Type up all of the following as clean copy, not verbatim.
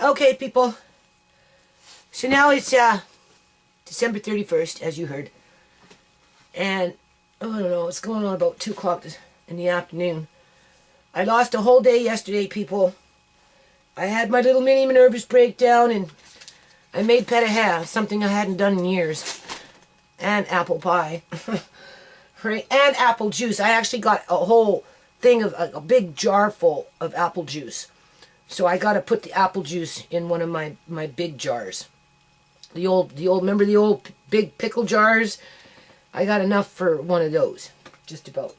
Okay, people. So now it's December 31st, as you heard. And, I don't know, it's going on about 2 o'clock in the afternoon. I lost a whole day yesterday, people. I had my little mini nervous breakdown, and I made pet a hat, something I hadn't done in years. And apple pie. Right? And apple juice. I actually got a whole thing of a big jar full of apple juice. So I got to put the apple juice in one of my big jars. Remember the old big pickle jars? I got enough for one of those, just about.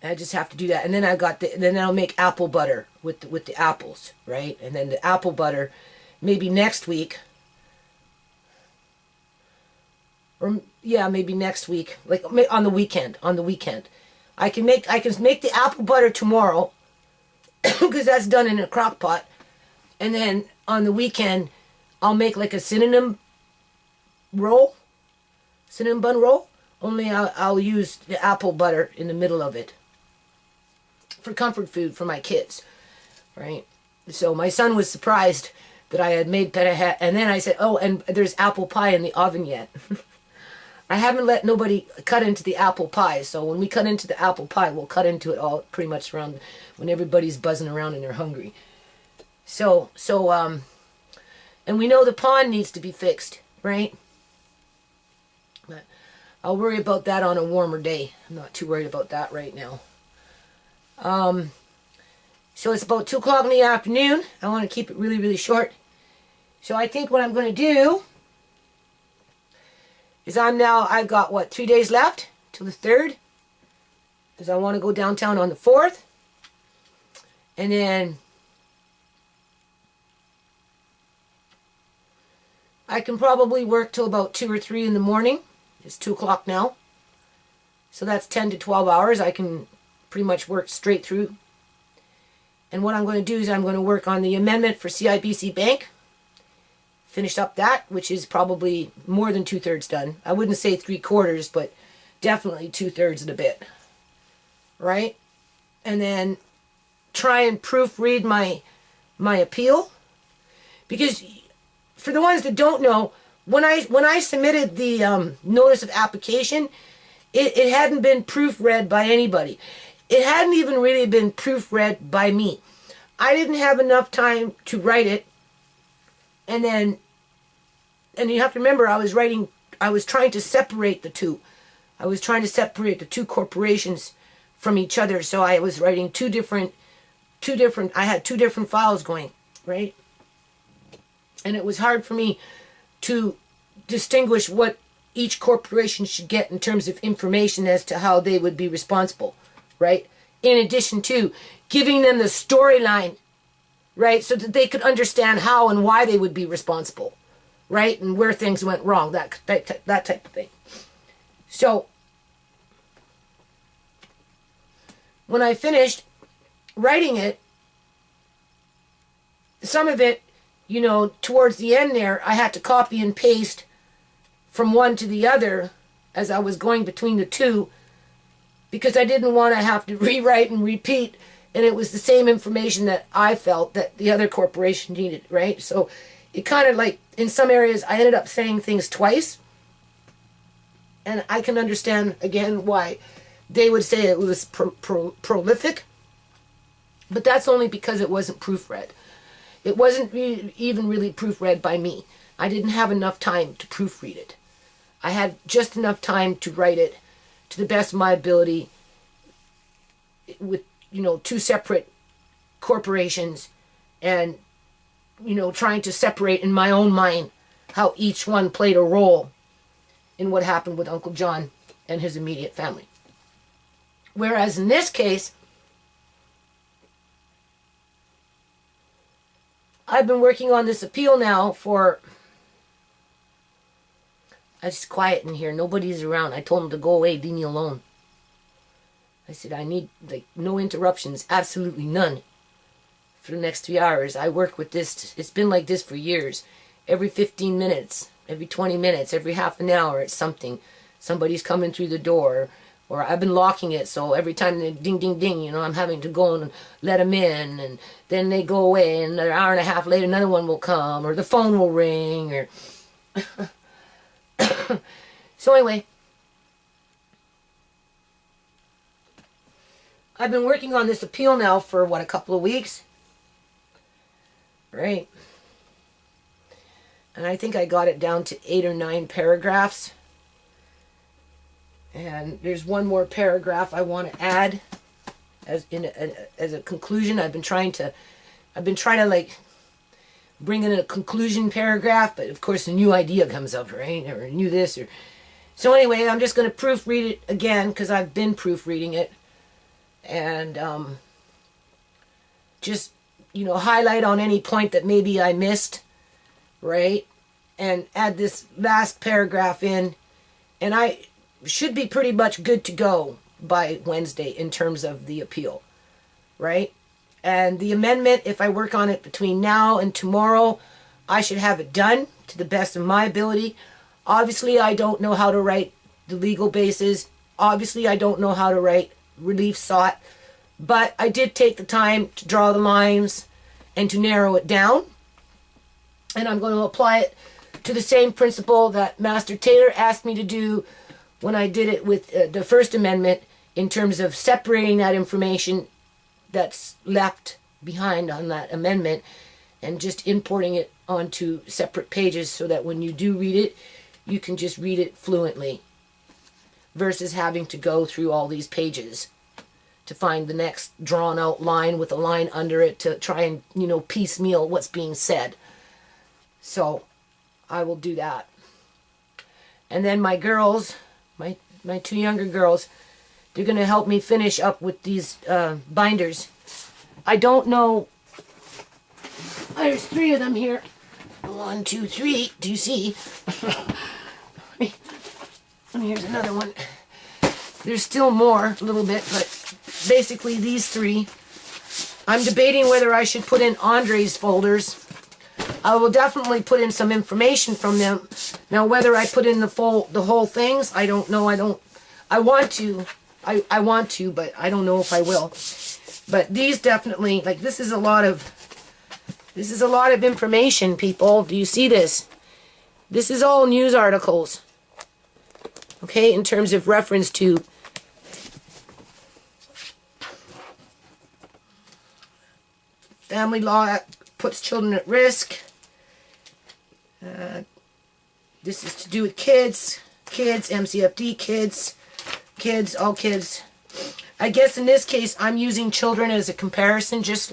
I just have to do that, and then then I'll make apple butter with the apples, right? And then the apple butter, maybe next week, or yeah, maybe next week, like on the weekend. I can make the apple butter tomorrow. Because that's done in a crock pot. And then on the weekend, I'll make like a cinnamon bun roll. Only I'll use the apple butter in the middle of it. For comfort food for my kids. Right? So my son was surprised that I had made peta hat. And then I said, oh, and there's apple pie in the oven yet. I haven't let nobody cut into the apple pie, so when we cut into the apple pie, we'll cut into it all pretty much around when everybody's buzzing around and they're hungry. So, and we know the pond needs to be fixed, right? But I'll worry about that on a warmer day. I'm not too worried about that right now. So it's about 2 o'clock in the afternoon. I want to keep it really, really short. So I think what I'm going to do is I've got, 3 days left till the 3rd. Because I want to go downtown on the 4th. And then I can probably work till about 2 or 3 in the morning. It's 2 o'clock now. So that's 10 to 12 hours. I can pretty much work straight through. And what I'm going to do is I'm going to work on the amendment for CIBC Bank. Finish up that, which is probably more than 2/3 done. I wouldn't say 3/4, but definitely 2/3 and a bit. Right? And then try and proofread my appeal. Because for the ones that don't know, when I submitted the notice of application, it hadn't been proofread by anybody. It hadn't even really been proofread by me. I didn't have enough time to write it. And you have to remember, I was trying to separate the two. I was trying to separate the two corporations from each other. So I was writing I had two different files going, right? And it was hard for me to distinguish what each corporation should get in terms of information as to how they would be responsible, right? In addition to giving them the storyline, right? So that they could understand how and why they would be responsible, right? And where things went wrong, that type of thing. So, when I finished writing it, some of it, towards the end there, I had to copy and paste from one to the other as I was going between the two, because I didn't want to have to rewrite and repeat, and it was the same information that I felt that the other corporation needed, right? So it kind of like, in some areas, I ended up saying things twice, and I can understand, again, why they would say it was prolific, but that's only because it wasn't proofread. It wasn't even really proofread by me. I didn't have enough time to proofread it. I had just enough time to write it to the best of my ability with, two separate corporations and, trying to separate in my own mind how each one played a role in what happened with Uncle John and his immediate family. Whereas in this case, I've been working on this appeal now for... It's quiet in here. Nobody's around. I told him to go away, leave me alone. I said, I need, no interruptions, absolutely none, for the next 3 hours. I work with this. It's been like this for years. Every 15 minutes, every 20 minutes, every half an hour, it's something. Somebody's coming through the door, or I've been locking it, so every time they ding, ding, ding, you know, I'm having to go and let them in, and then they go away, and an hour and a half later, another one will come, or the phone will ring, or... So anyway, I've been working on this appeal now for, what, a couple of weeks? Right. And I think I got it down to 8 or 9 paragraphs. And there's one more paragraph I want to add as a conclusion. I've been trying to like bring in a conclusion paragraph, but of course a new idea comes up, right? Or a new this, or so anyway, I'm just going to proofread it again because I've been proofreading it, and just, you know, highlight on any point that maybe I missed, right? And add this last paragraph in, and I should be pretty much good to go by Wednesday in terms of the appeal, right? And the amendment, if I work on it between now and tomorrow, I should have it done to the best of my ability. Obviously, I don't know how to write the legal basis. Obviously, I don't know how to write relief sought. But I did take the time to draw the lines and to narrow it down. And I'm going to apply it to the same principle that Master Taylor asked me to do when I did it with the First Amendment, in terms of separating that information that's left behind on that amendment and just importing it onto separate pages so that when you do read it, you can just read it fluently versus having to go through all these pages to find the next drawn out line with a line under it to try and, you know, piecemeal what's being said. So I will do that. And then my girls, my 2 younger girls, they're going to help me finish up with these binders. I don't know. There's 3 of them here. 1, 2, 3. Do you see? And here's another one. There's still more, a little bit, but basically these 3. I'm debating whether I should put in Andre's folders. I will definitely put in some information from them. Now, whether I put in the whole things, I don't know. I want to, but I don't know if I will. But these definitely, like, this is a lot of information, people. Do you see this? This is all news articles. Okay, in terms of reference to family law puts children at risk. This is to do with kids, MCFD kids, all kids. I guess in this case, I'm using children as a comparison, just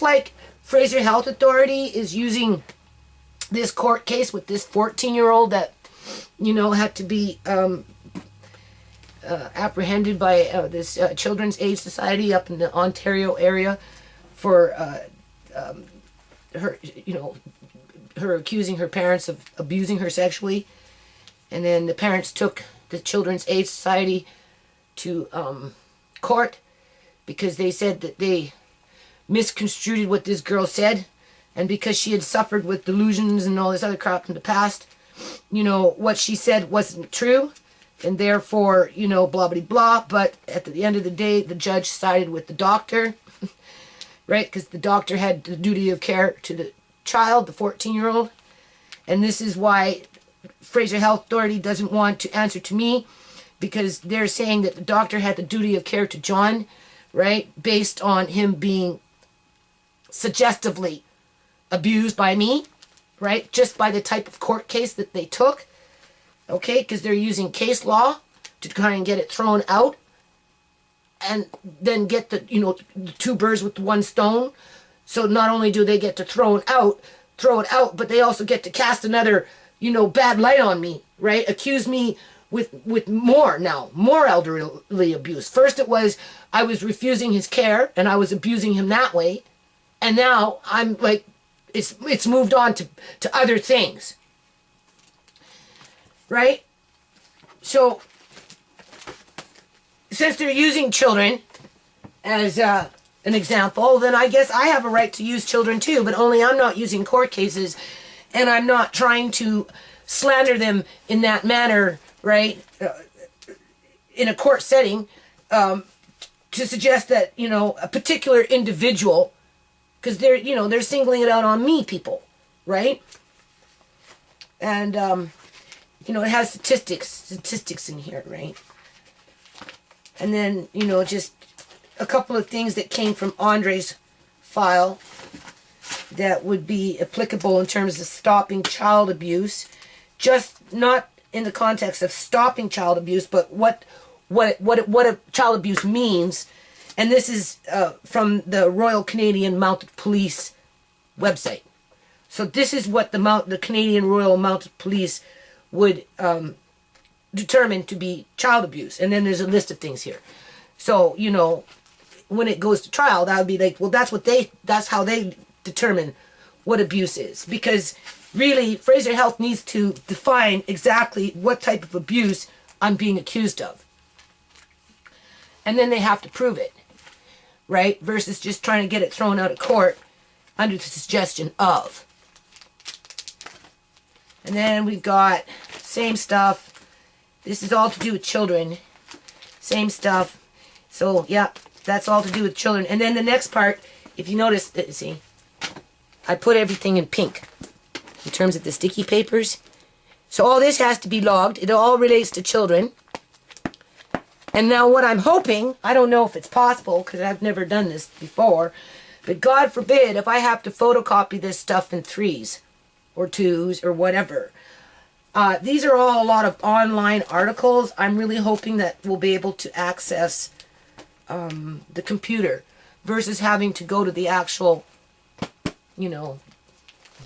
like Fraser Health Authority is using this court case with this 14-year-old that, you know, had to be apprehended by this Children's Aid Society up in the Ontario area for her, you know, her accusing her parents of abusing her sexually. And then the parents took the Children's Aid Society to court because they said that they misconstrued what this girl said, and because she had suffered with delusions and all this other crap in the past, you know, what she said wasn't true, and therefore, you know, blah blah blah. But at the end of the day, the judge sided with the doctor, right? Because the doctor had the duty of care to the child, the 14-year-old. And this is why Fraser Health Authority doesn't want to answer to me, because they're saying that the doctor had the duty of care to John, right, based on him being suggestively abused by me, right, just by the type of court case that they took, okay, because they're using case law to try and get it thrown out, and then get the, you know, the 2 birds with the 1 stone. So not only do they get to throw it out, but they also get to cast another, you know, bad light on me, right? Accuse me with more elderly abuse. First it was I was refusing his care and I was abusing him that way. And now I'm like, it's moved on to other things. Right? So, since they're using children as an example, then I guess I have a right to use children too, but only I'm not using court cases, and I'm not trying to slander them in that manner, right? in a court setting to suggest that, you know, a particular individual, because they're, you know, they're singling it out on me, people, right? And, you know, it has statistics in here, right? And then, you know, just a couple of things that came from Andre's file that would be applicable in terms of stopping child abuse, just not in the context of stopping child abuse, but what a child abuse means. And this is from the Royal Canadian Mounted Police website. So this is what the Canadian Royal Mounted Police would determine to be child abuse. And then there's a list of things here. So, you know, when it goes to trial, that would be like, well, that's how they determine what abuse is. Because really, Fraser Health needs to define exactly what type of abuse I'm being accused of. And then they have to prove it, right? Versus just trying to get it thrown out of court under the suggestion of. And then we've got same stuff. This is all to do with children. Same stuff. So, yeah, that's all to do with children. And then the next part, if you notice, see, I put everything in pink in terms of the sticky papers. So all this has to be logged. It all relates to children. And now what I'm hoping, I don't know if it's possible because I've never done this before, but God forbid if I have to photocopy this stuff in 3s or 2s or whatever. These are all a lot of online articles. I'm really hoping that we'll be able to access the computer versus having to go to the actual, you know,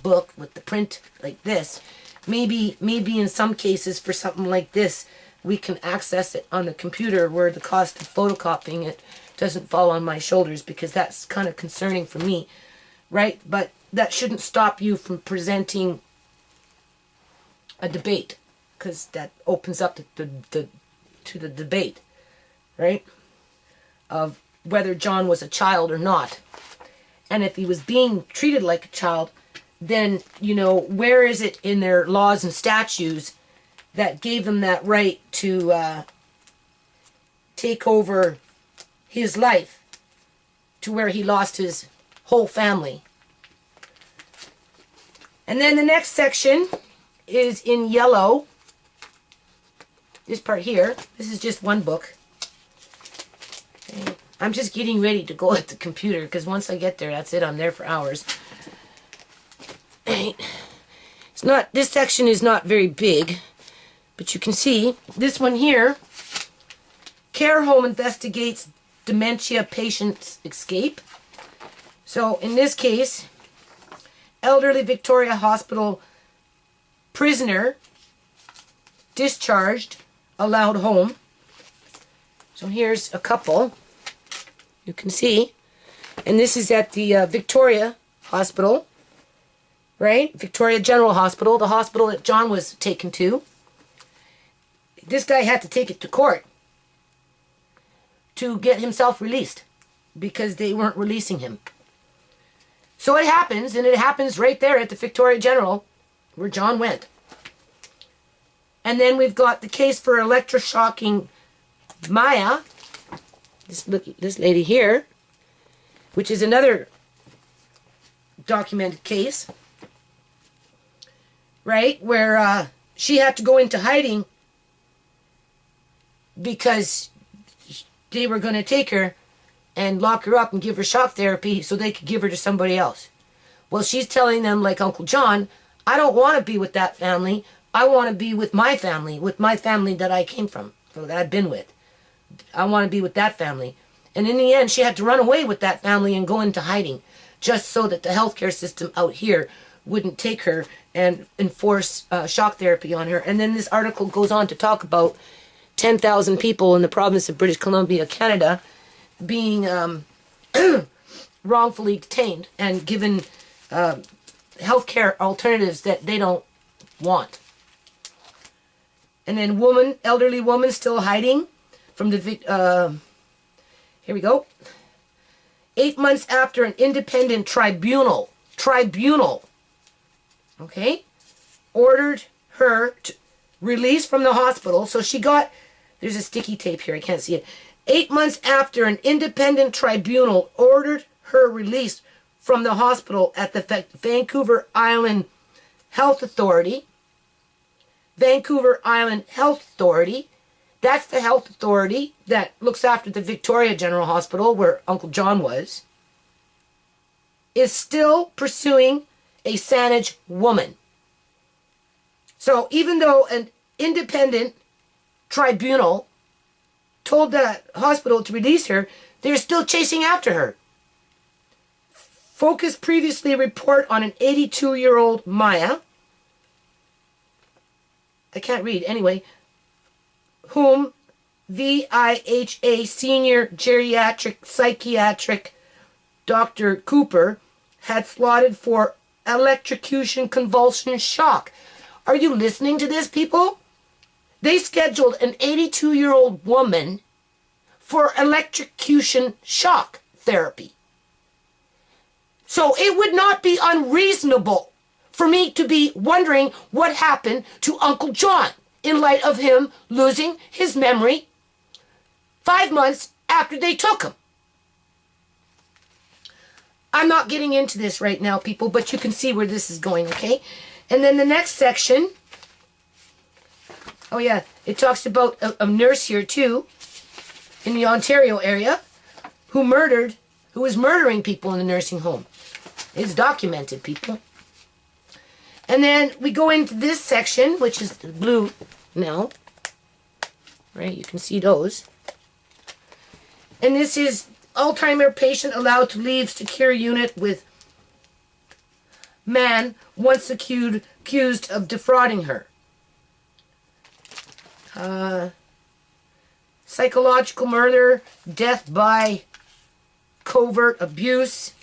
book with the print like this. Maybe in some cases for something like this, we can access it on the computer where the cost of photocopying it doesn't fall on my shoulders, because that's kind of concerning for me, right? But that shouldn't stop you from presenting a debate, because that opens up to the debate, right? Of whether John was a child or not. And if he was being treated like a child, then, you know, where is it in their laws and statutes that gave them that right to take over his life to where he lost his whole family? And then the next section is in yellow. This part here, this is just one book. Okay. I'm just getting ready to go at the computer, because once I get there, that's it. I'm there for hours. It's not, this section is not very big, but you can see this one here. Care home investigates dementia patient's escape. So in this case, elderly Victoria Hospital prisoner discharged, allowed home. So here's a couple. You can see. And this is at the Victoria Hospital, right? Victoria General Hospital, the hospital that John was taken to. This guy had to take it to court to get himself released because they weren't releasing him. So it happens, and it happens right there at the Victoria General where John went. And then we've got the case for electroshocking Maya, this lady here, which is another documented case, right, where she had to go into hiding because they were going to take her and lock her up and give her shock therapy so they could give her to somebody else. Well, she's telling them, like Uncle John, I don't want to be with that family. I want to be with my family that I came from, or that I've been with. I want to be with that family. And in the end, she had to run away with that family and go into hiding just so that the healthcare system out here wouldn't take her and enforce shock therapy on her. And then this article goes on to talk about 10,000 people in the province of British Columbia, Canada, being wrongfully detained and given healthcare alternatives that they don't want. And then elderly woman still hiding from the, here we go. 8 months after an independent tribunal, okay, ordered her to release from the hospital. So she got There's a sticky tape here. I can't see it. 8 months after an independent tribunal ordered her release from the hospital at the Vancouver Island Health Authority. Vancouver Island Health Authority. That's the health authority that looks after the Victoria General Hospital where Uncle John was. Is still pursuing a Saanich woman. So even though an independent tribunal told that hospital to release her, they're still chasing after her. Focus previously report on an 82-year-old Maya, I can't read anyway, whom VIHA senior geriatric psychiatric Dr. Cooper had slotted for electrocution convulsion shock. Are you listening to this, people? They scheduled an 82-year-old woman for electrocution shock therapy. So it would not be unreasonable for me to be wondering what happened to Uncle John in light of him losing his memory 5 months after they took him. I'm not getting into this right now, people, but you can see where this is going, okay? And then the next section, oh yeah, it talks about a nurse here too, in the Ontario area, who was murdering people in the nursing home. It's documented, people. And then we go into this section, which is the blue now. Right, you can see those. And this is Alzheimer patient allowed to leave secure unit with man once accused of defrauding her. Psychological murder, death by covert abuse,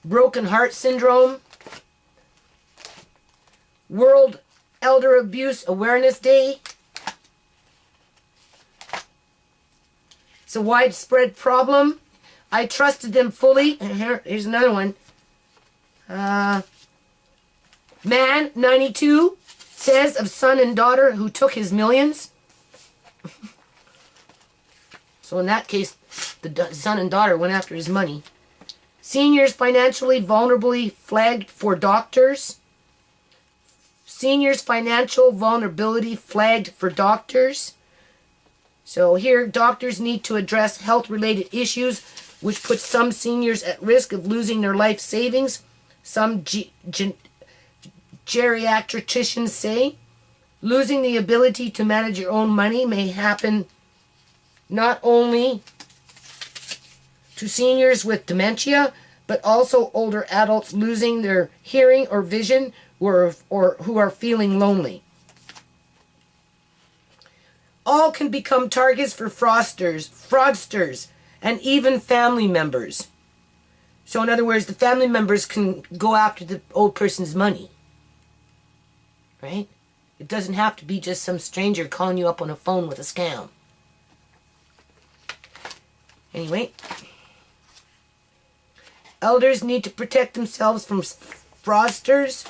broken heart syndrome, World Elder Abuse Awareness Day. It's a widespread problem. I trusted them fully. And here's another one. Man, 92, says of son and daughter who took his millions. So in that case, the son and daughter went after his money. Seniors financially vulnerably flagged for doctors. Seniors financial vulnerability flagged for doctors. So here, doctors need to address health-related issues, which puts some seniors at risk of losing their life savings. Some geriatricians say losing the ability to manage your own money may happen not only to seniors with dementia, but also older adults losing their hearing or vision or who are feeling lonely. All can become targets for fraudsters, and even family members. So in other words, the family members can go after the old person's money. Right? It doesn't have to be just some stranger calling you up on a phone with a scam. Anyway, elders need to protect themselves from fraudsters.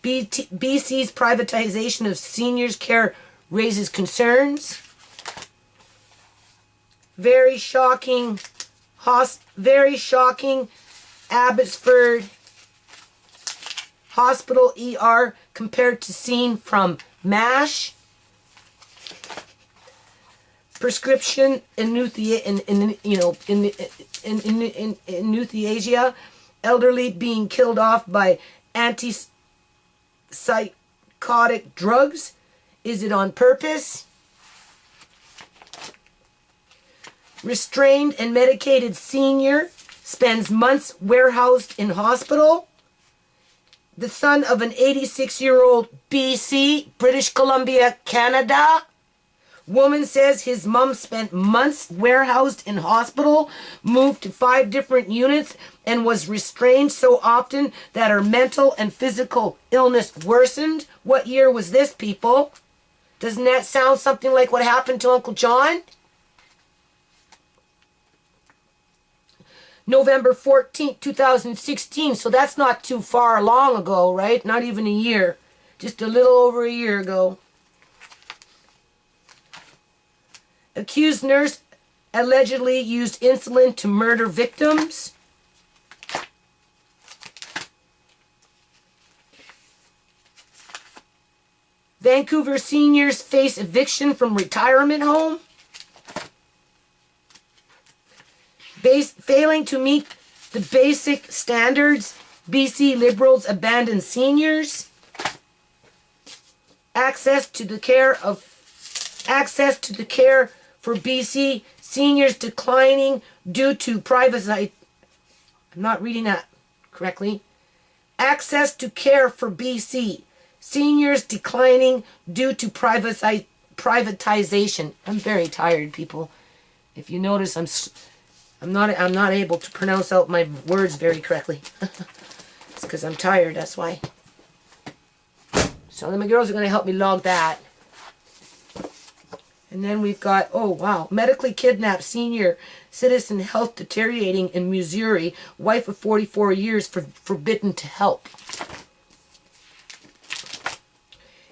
BC's privatization of seniors' care raises concerns. Very shocking. Abbotsford Hospital ER compared to scene from MASH. Prescription euthanasia. Elderly being killed off by antipsychotic drugs. Is it on purpose? Restrained and medicated senior spends months warehoused in hospital. The son of an 86-year-old BC, British Columbia, Canada. Woman says his mom spent months warehoused in hospital, moved to 5 different units, and was restrained so often that her mental and physical illness worsened. What year was this, people? Doesn't that sound something like what happened to Uncle John? November 14th, 2016. So that's not too far long ago, right? Not even a year. Just a little over a year ago. Accused nurse allegedly used insulin to murder victims. Vancouver seniors face eviction from retirement home. Failing to meet the basic standards, BC Liberals abandon seniors. Access to the care for BC seniors declining due to privatization. I'm not reading that correctly. Access to care for BC seniors declining due to privatization. I'm very tired, people. If you notice, I'm not able to pronounce out my words very correctly. It's because I'm tired, that's why. So then my girls are going to help me log that. And then we've got, oh wow, medically kidnapped senior citizen health deteriorating in Missouri. Wife of 44 years forbidden to help.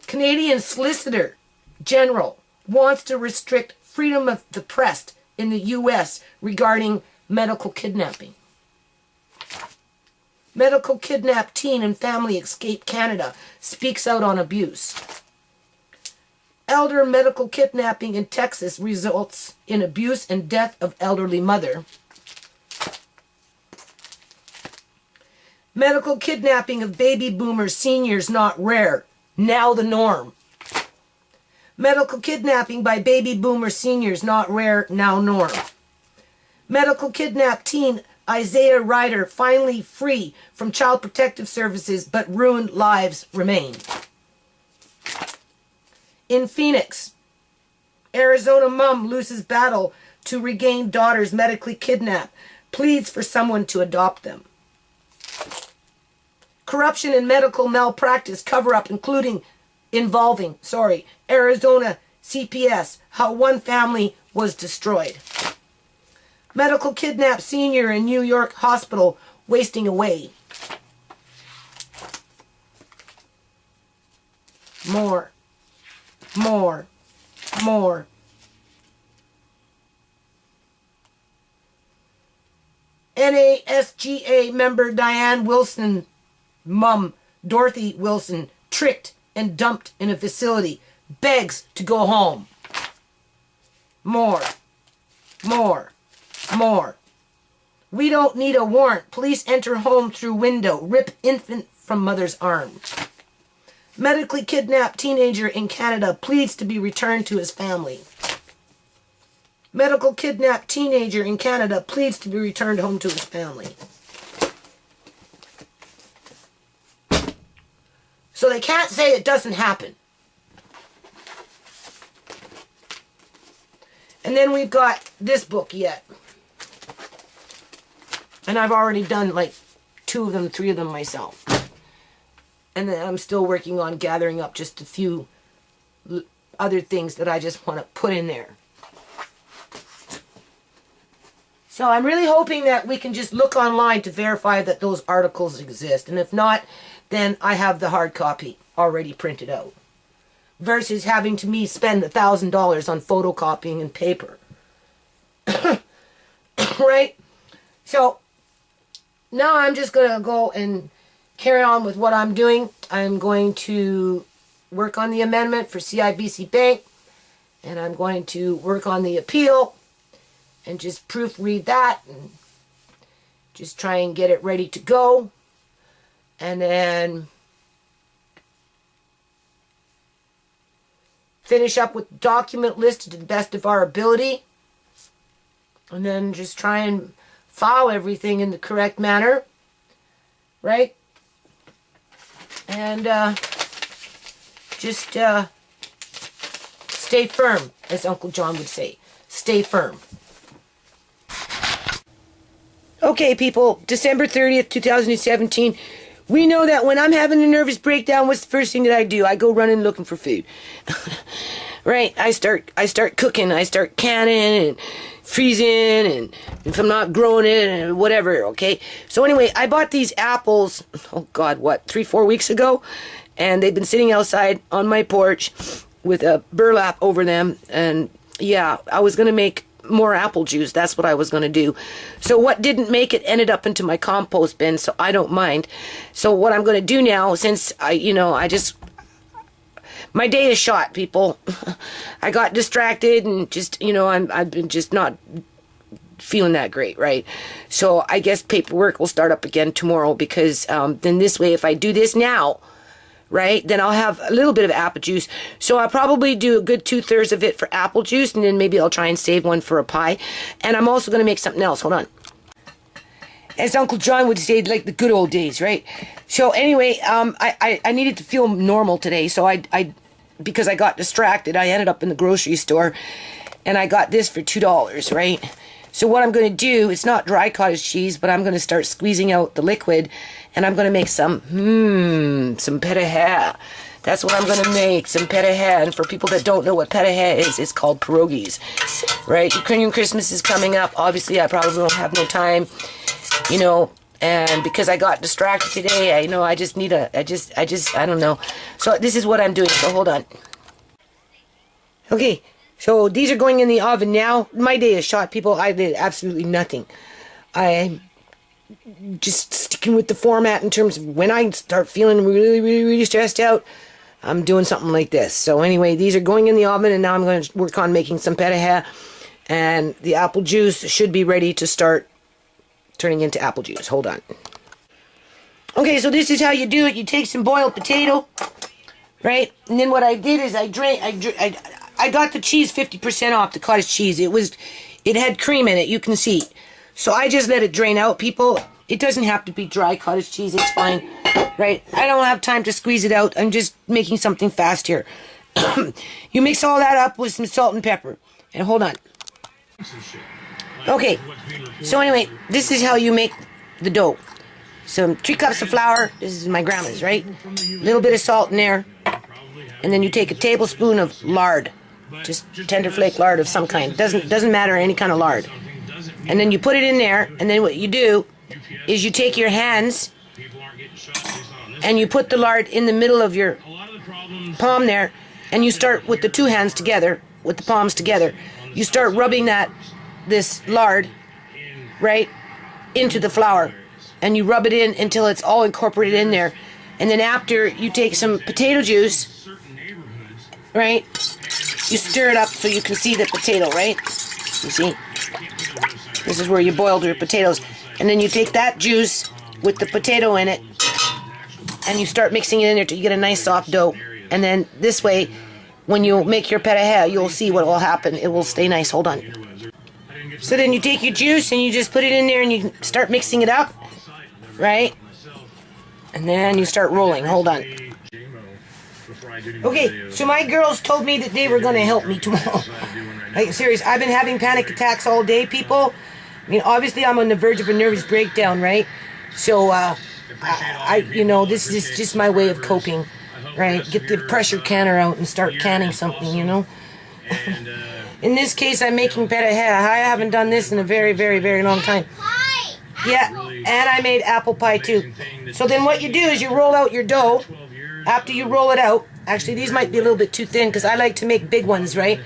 Canadian Solicitor General wants to restrict freedom of the press in the U.S. regarding medical kidnapping. Medical kidnapped teen and family escape Canada. Speaks out on abuse. Elder medical kidnapping in Texas results in abuse and death of elderly mother. Medical kidnapping of baby boomer seniors not rare, now the norm. Medical kidnapping by baby boomer seniors not rare, now norm. Medical kidnapped teen Isaiah Ryder finally free from Child Protective Services, but ruined lives remain. In Phoenix, Arizona mom loses battle to regain daughters medically kidnapped, pleads for someone to adopt them. Corruption and medical malpractice cover-up involving Arizona CPS, how one family was destroyed. Medical kidnapped senior in New York hospital wasting away. More. NASGA member Diane Wilson, mum Dorothy Wilson, tricked and dumped in a facility, begs to go home. More. We don't need a warrant. Police enter home through window, rip infant from mother's arm. Medically kidnapped teenager in Canada pleads to be returned to his family. Medical kidnapped teenager in Canada pleads to be returned home to his family. So they can't say it doesn't happen. And then we've got this book yet. And I've already done like 2 of them, 3 of them myself. And then I'm still working on gathering up just a few other things that I just want to put in there. So I'm really hoping that we can just look online to verify that those articles exist. And if not, then I have the hard copy already printed out. Versus having to me spend $1,000 on photocopying and paper. Right? So now I'm just going to go and carry on with what I'm doing. I'm going to work on the amendment for CIBC Bank. And I'm going to work on the appeal. And just proofread that. And just try and get it ready to go. And then finish up with the document list to the best of our ability. And then just try and file everything in the correct manner. Right? And just stay firm, as Uncle John would say. Stay firm. Okay, people, December 30th, 2017. We know that when I'm having a nervous breakdown, what's the first thing that I do? I go running looking for food. Right? I start cooking. I start canning and freezing, and if I'm not growing it and whatever, okay? So anyway, I bought these apples, oh God, what, 3-4 weeks ago? And they've been sitting outside on my porch with a burlap over them, and yeah, I was going to make more apple juice. That's what I was going to do. So what didn't make it ended up into my compost bin, so I don't mind. So what I'm going to do now, since my day is shot, people. I got distracted and just, I've been just not feeling that great, right? So I guess paperwork will start up again tomorrow, because then this way, if I do this now, right, then I'll have a little bit of apple juice. So I'll probably do a good 2/3 of it for apple juice, and then maybe I'll try and save one for a pie. And I'm also going to make something else. Hold on. As Uncle John would say, like the good old days, right? So anyway, I needed to feel normal today, so I because I got distracted, I ended up in the grocery store, and I got this for $2, right? So what I'm going to do, it's not dry cottage cheese, but I'm going to start squeezing out the liquid, and I'm going to make some pâte à hair. That's what I'm going to make, some pâte à hair. And for people that don't know what pâte à hair is, it's called pierogies, right? Ukrainian Christmas is coming up. Obviously, I probably won't have no time, and because I got distracted today, I don't know. So this is what I'm doing, so hold on. Okay, so these are going in the oven now. My day is shot, people. I did absolutely nothing. I'm just sticking with the format in terms of when I start feeling really, really, really stressed out, I'm doing something like this. So anyway, these are going in the oven, and now I'm going to work on making some pâte à hair, and the apple juice should be ready to start turning into apple juice. Hold on. Okay, so this is how you do it. You take some boiled potato, right? And then what I did is I got the cheese 50% off, the cottage cheese. It had cream in it, you can see. So I just let it drain out, people. It doesn't have to be dry cottage cheese, it's fine, right? I don't have time to squeeze it out. I'm just making something fast here. You mix all that up with some salt and pepper. And hold on. Okay, so anyway, this is how you make the dough. Some 3 cups of flour. This is my grandma's, right? A little bit of salt in there. And then you take a tablespoon of lard. Just tender flake lard of some kind. Doesn't matter, any kind of lard. And then you put it in there, and then what you do is you take your hands and you put the lard in the middle of your palm there, and you start with the 2 hands together, with the palms together. You start rubbing this lard, right, into the flour, and you rub it in until it's all incorporated in there. And then after, you take some potato juice, right, you stir it up so you can see the potato, right? You see? This is where you boiled your potatoes. And then you take that juice with the potato in it, and you start mixing it in there till you get a nice soft dough. And then this way, when you make your pâte à hair, you'll see what will happen. It will stay nice. Hold on. So then you take your juice and you just put it in there and you start mixing it up, right? And then you start rolling.Hold on. Okay, so my girls told me that they were going to help me tomorrow. Like, serious, I've been having panic attacks all day, people. I mean, obviously I'm on the verge of a nervous breakdown, right? So, this is just my way of coping, right? Get the pressure canner out and start canning something, In this case, I'm making pâte à hair. I haven't done this in a very, very, very long time. Yeah, and I made apple pie too. So then what you do is you roll out your dough. After you roll it out, actually these might be a little bit too thin because I like to make big ones, right?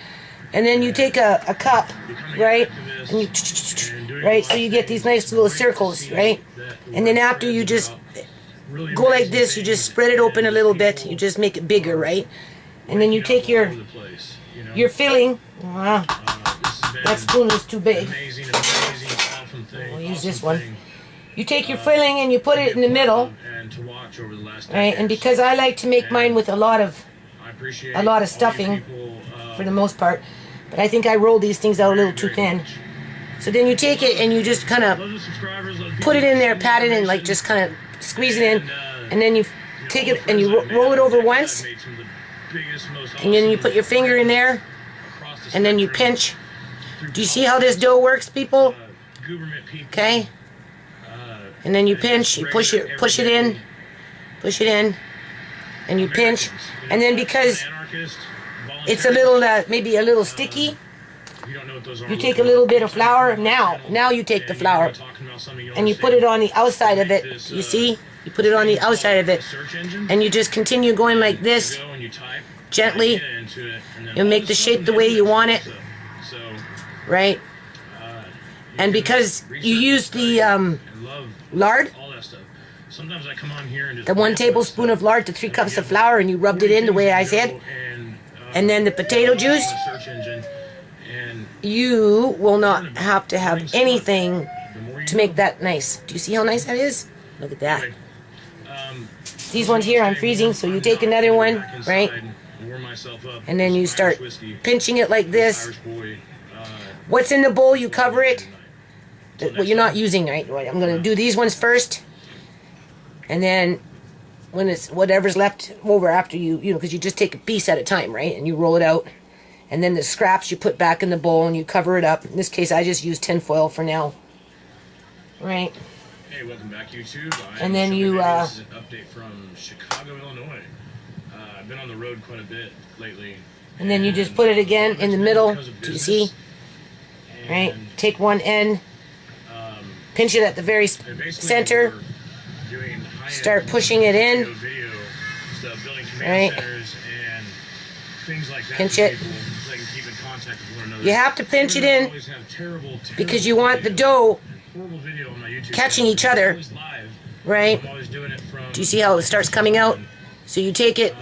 And then you take a cup, right? And you, right? So you get these nice little circles, right? And then after you just go like this, you just spread it open a little bit. You just make it bigger, right? And then you take your filling. That spoon is too big. We'll use this one. You take your filling and you put it in the middle, right? And because I like to make mine with a lot of stuffing, for the most part, but I think I roll these things out a little too thin. So then you take it and you just kind of put it in there, pat it in, like just kind of squeeze it in, and then you take it and you roll it over once, and then you put your finger in there, and then you pinch. Do you see how this dough works, people? Okay. And then you pinch, you push it in, and you pinch. And then because it's a little, maybe a little sticky, you take a little bit of flour. Now you take the flour, and you put it on the outside of it. You see? You put it on the outside of it, and you just continue going like this, gently. You'll make the shape the way you want it. right? And because you use the lard, sometimes I come on here and just the 1 tablespoon of lard to 3 cups of flour, and you rubbed it in the way I said, and then the potato juice, you will not have to have anything to make that nice. Do you see how nice that is? Look at that. These ones here I'm freezing, so you take another one, right? And then you start pinching it like this. What's in the bowl, you cover it. What you're not using, right? I'm going to do these ones first. And then when it's whatever's left over after you know, because you just take a piece at a time, right? And you roll it out. And then the scraps you put back in the bowl and you cover it up. In this case, I just use tin foil for now. Right? Hey, welcome back, YouTube. And then you, this is an update from Chicago, Illinois. I've been on the road quite a bit lately. And then you just put it again in the middle. Do you see? Right? Take one end. Pinch it at the very center. Start pushing it in. Right? Pinch it. You have to pinch it in because you want the dough catching each other. Right? Do you see how it starts coming out? So you take it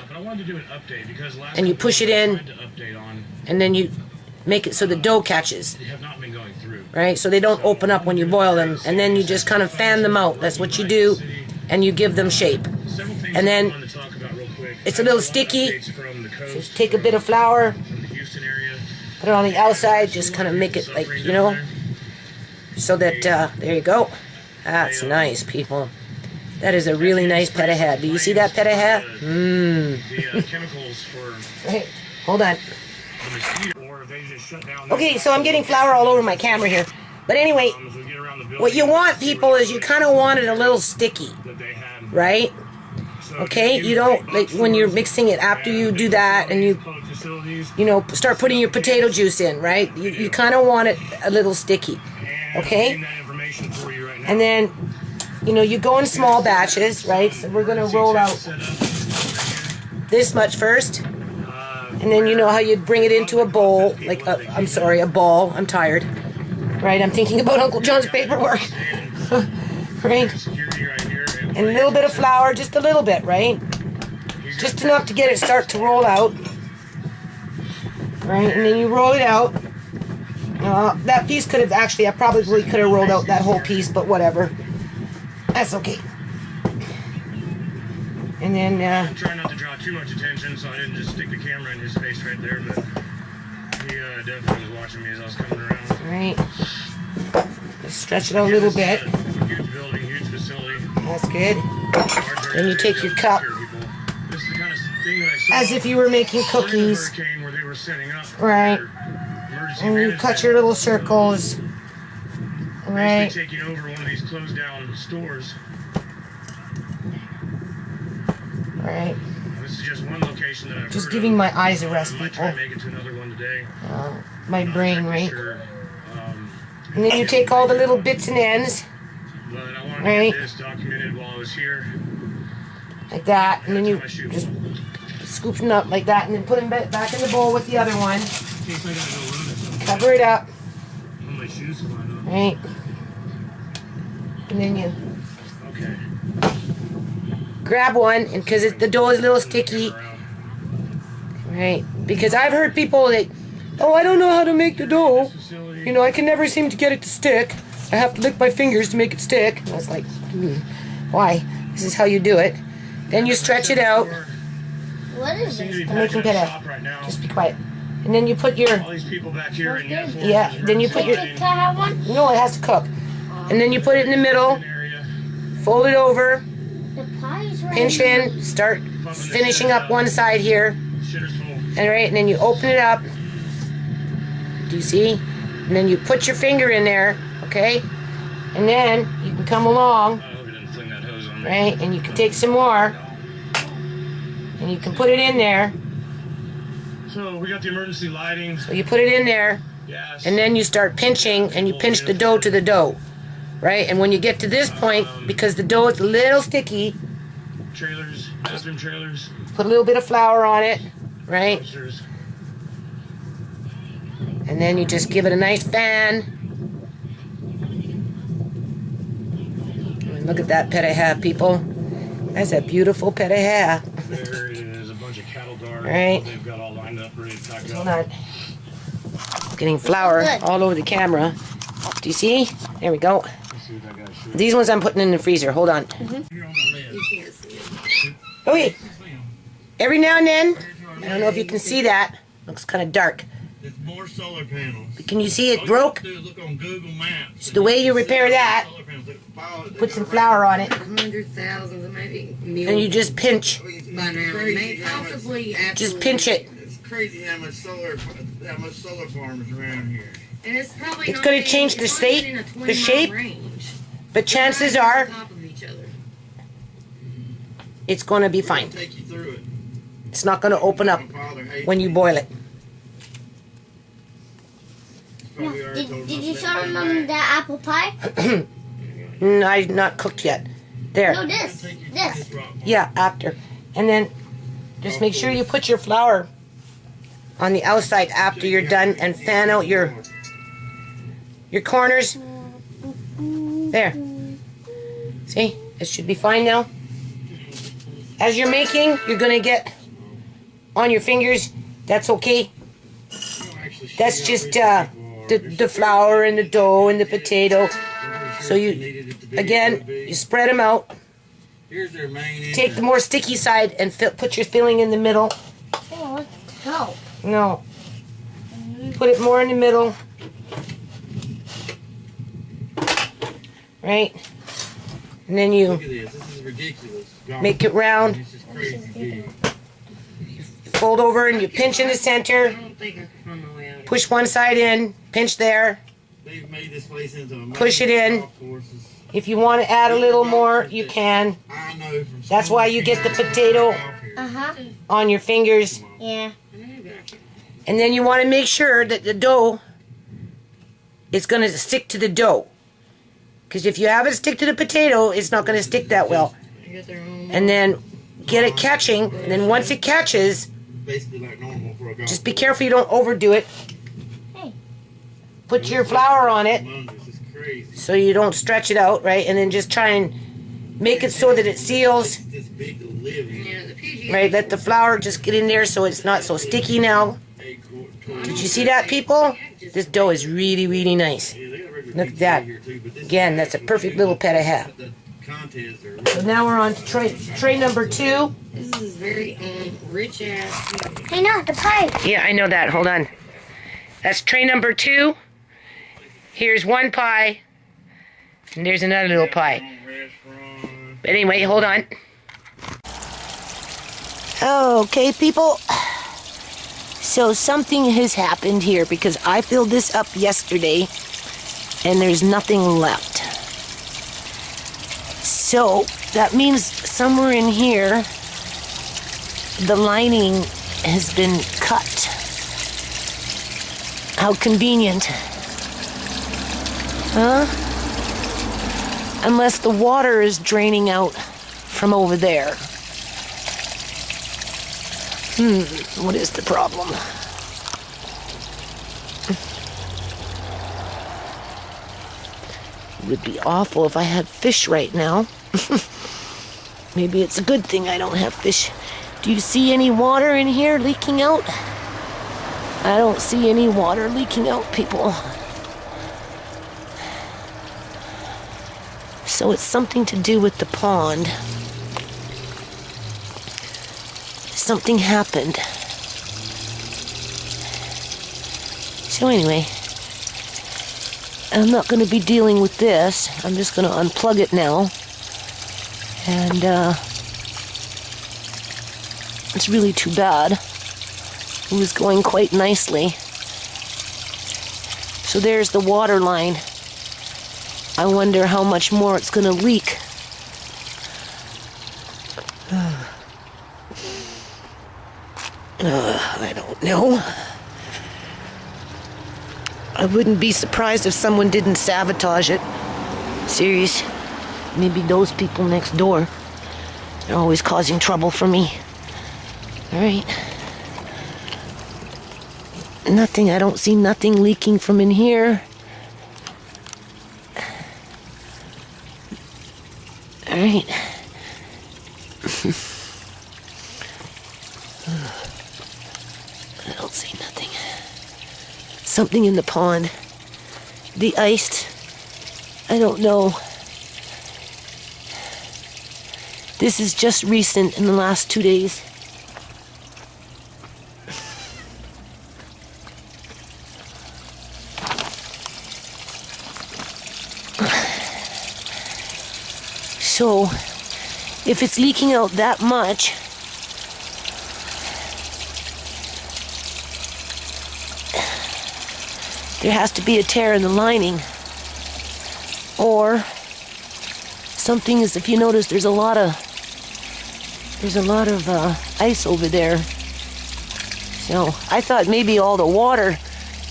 and you push it in, and then you make it so the dough catches. Right? So they don't open up when you boil them. And then you just kind of fan them out. That's what you do. And you give them shape. And then it's a little sticky. So take a bit of flour, put it on the outside, just kind of make it like, you know, so that, there you go. That's nice, people. That is a really nice pita head. Do you see that pita head? Right, hold on. Okay, so I'm getting flour all over my camera here. But anyway, what you want, people, is you kind of want it a little sticky, right? Okay, you don't, like, when you're mixing it, after you do that and you know, start putting your potato juice in, right? You kind of want it a little sticky, okay? And then, you know, you go in small batches, right? So we're going to roll out this much first. And then you know how you'd bring it into a bowl, like, I'm sorry, a ball. I'm tired. Right, I'm thinking about Uncle John's paperwork. Right? And a little bit of flour, just a little bit, right? Just enough to get it start to roll out. Right, and then you roll it out. That piece could have actually, I probably could have rolled out that whole piece, but whatever. That's okay. And then, I'm trying not to draw too much attention, so I didn't just stick the camera in his face right there, but he definitely was watching me as I was coming around. Right. Just stretch it out a little bit. Huge building, huge facility. That's good. Then you take your cup, This is the kind of thing that I saw as if you were making cookies. where they were setting up Right. And you cut your little circles. Right. taking over one of these closed down stores. Right. This is just one location that I've Just heard giving of. my eyes a rest, I might try people. to make it to another one today. My brain, right? Sure. And then you take all the little bits and ends, But I wanted right, to get this documented while I was here. like that, and then you just scoop them up like that, and then put them back in the bowl with the other one. In case I gotta go run it. Cover it up, When my shoes fly up. right? And then you Okay. grab one, and because the dough is a little sticky, right? Because I've heard people that, oh, I don't know how to make the dough. You know, I can never seem to get it to stick. I have to lick my fingers to make it stick. And I was like, why? This is how you do it. Then you stretch it out. What is this? I'm making better. Just be quiet. And then you put your, All these people back here in uniform. yeah, then you put your, Can I have one? no, it has to cook. And then you put it in the middle, Area. fold it over, The pie's right pinch in, start finishing up one side here. Shitter's full. And right, and then you open it up. Do you see? And then you put your finger in there, okay? And then you can come along, I hope he didn't fling that hose on me. right? And you can take some more, and you can put it in there. So we got the emergency lighting. So you put it in there, Yes. and then you start pinching, and you pinch the dough to the dough, right? And when you get to this point, because the dough is a little sticky, Trailers, bathroom trailers, put a little bit of flour on it, right? dumpsters. And And then you just give it a nice fan. And look at that pet I have, people. That's a beautiful pet I have. There is a bunch of cattle guard. Right. They've got all lined up, ready to pack Hold up. on. Getting flour all over the camera. Do you see? There we go. Let's see what that guy's shooting. These ones I'm putting in the freezer. Hold on. You're on the lid. Okay. Every now and then, I don't know if you can see that. Looks kind of dark. There's more solar panels. Can you see it All broke? you have to do is look on Google Maps. So the way you repair that, Solar panels, they follow it, they put some got flour on it, Hundreds, thousands, maybe and millions you just pinch. It's by now. crazy Maybe how much- possibly Just pinch it. It's crazy how much solar farmers around here. And it's probably It's not gonna even- change the it's not even state, in a the 20-mile shape. range. But chances They're are, on top of each other. it's going to be We're gonna fine. take you through it. It's not going to open up My father hates when you me. boil it. Probably already Did, told did us you that show way them back. the apple pie? Not cooked yet. There. No, this. Take you to This. this rock farm. Yeah, after. And then just make sure you put your flour on the outside after you're done and fan out your corners. There. See? It should be fine now. As you're making, you're going to get on your fingers. That's okay. That's just the flour and the dough and the potato. So you, again, you spread them out. Here's their main Take the more sticky side and put your filling in the middle. Oh, what the hell? No. Put it more in the middle. Right? And then you Look at this. This is ridiculous. God, make it round, This is crazy big. fold over, and you pinch in the I center. don't think I can find my way out of Push one side in, pinch there. They've made this place into a Push it major in. golf courses. If you want to add a little more, you can. I know from That's some why you get the golf potato here. Uh-huh. on your fingers. Yeah. And then you want to make sure that the dough is going to stick to the dough. Because if you have it stick to the potato, it's not going to stick that well. They got their own. And then get it catching. And then once it catches, Basically like normal for a golf just be course. careful you don't overdo it. Hey. Put your flour on it Humongous. It's crazy. so you don't stretch it out, right? And then just try and make it so that it seals. It's this big to live in. Yeah, the PGA. Right? Let the flour just get in there so it's not so sticky now. Did you see that, people? This dough is really, really nice. Look at that. Again, that's a perfect little pet I have. The contest are So now we're on to tray number 2. This is very rich ass. Hey, no, the pie. Yeah, I know that. Hold on. That's tray number 2. Here's one pie. And there's another little pie. But anyway, hold on. Okay, people. So something has happened here because I filled this up yesterday and there's nothing left. So that means somewhere in here the lining has been cut. How convenient. Huh? Unless the water is draining out from over there. What is the problem? It would be awful if I had fish right now. Maybe it's a good thing I don't have fish. Do you see any water in here leaking out? I don't see any water leaking out, people. So it's something to do with the pond. Something happened. So anyway, I'm not going to be dealing with this. I'm just going to unplug it now. And it's really too bad. It was going quite nicely. So there's the water line. I wonder how much more it's going to leak. I don't know. I wouldn't be surprised if someone didn't sabotage it. Serious. Maybe those people next door. They're always causing trouble for me. Alright. Nothing, I don't see nothing leaking from in here. Alright. I don't see nothing. Something in the pond. De-iced. I don't know. This is just recent in the last 2 days. So, if it's leaking out that much, there has to be a tear in the lining. Or something is, if you notice, there's a lot of ice over there. So I thought maybe all the water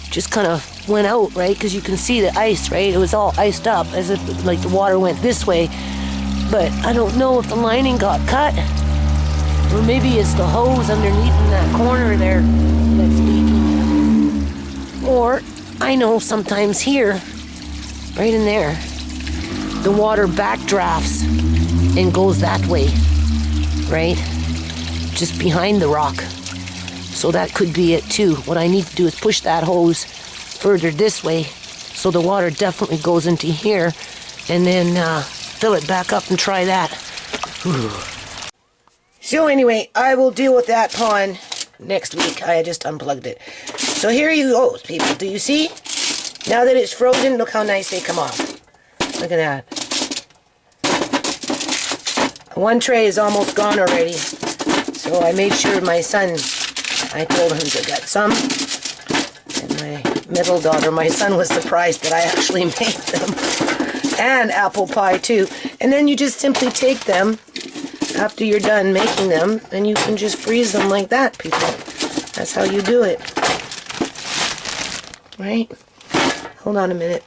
just kind of went out, right? Because you can see the ice, right? It was all iced up as if like the water went this way. But I don't know if the lining got cut, or maybe it's the hose underneath in that corner there that's leaking. Or I know sometimes here, right in there, the water backdrafts and goes that way, right? Just behind the rock. So that could be it too. What I need to do is push that hose further this way so the water definitely goes into here, and then fill it back up and try that. Whew. So anyway, I will deal with that pond next week. I just unplugged it. So here you go, people. Do you see? Now that it's frozen, look how nice they come off. Look at that. One tray is almost gone already. So I made sure my son, I told him to get some. And my middle daughter, my son was surprised that I actually made them. And apple pie too. And then you just simply take them after you're done making them, and you can just freeze them like that, people. That's how you do it. Right? Hold on a minute.